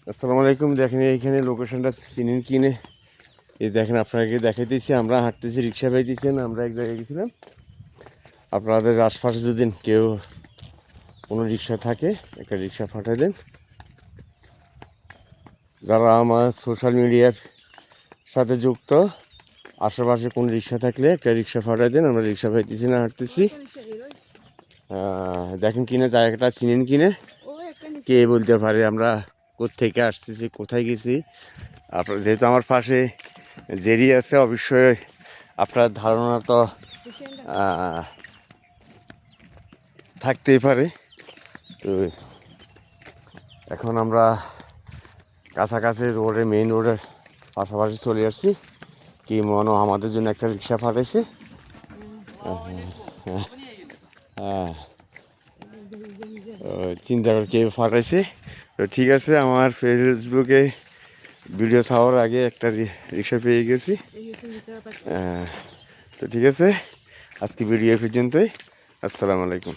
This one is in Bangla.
আসসালামু আলাইকুম। দেখেন এইখানে লোকেশনটা চিনেন কিনে, এই দেখেন আপনাকে দেখাইতেছি। আমরা হাঁটতেছি, রিক্সা পাইতেছেন, আমরা এক জায়গায় গেছিলাম। আপনাদের আশপাশে যদি কেউ কোনো রিক্সা থাকে, একটা রিক্সা পাঠিয়ে দেন। যারা আমার সোশ্যাল মিডিয়ার সাথে যুক্ত, আশেপাশে কোনো রিক্সা থাকলে একটা রিক্সা পাঠিয়ে দেন। আমরা রিক্সা পাইতেছি না, হাঁটতেছি। দেখেন কিনে জায়গাটা চিনেন কিনে, কে বলতে পারে আমরা কোত্থেকে আসতেছি, কোথায় গেছি। আপনার যেহেতু আমার পাশে জেরি আছে, অবশ্যই আপনার ধারণা তো থাকতেই পারে। তো এখন আমরা কাছাকাছি রোডে, মেইন রোডের পাশাপাশি চলে আসছি। কি মনে আমাদের জন্য একটা রিক্সা পাঠাইছে। হ্যাঁ, চিন্তা করে কে পাঠাইছে। তো ঠিক আছে, আমার ফেসবুকে ভিডিও ছাড়ার আগে একটা রিক্সা পেয়ে গেছি। তো ঠিক আছে, আজকে ভিডিও পর্যন্তই। আসসালামু আলাইকুম।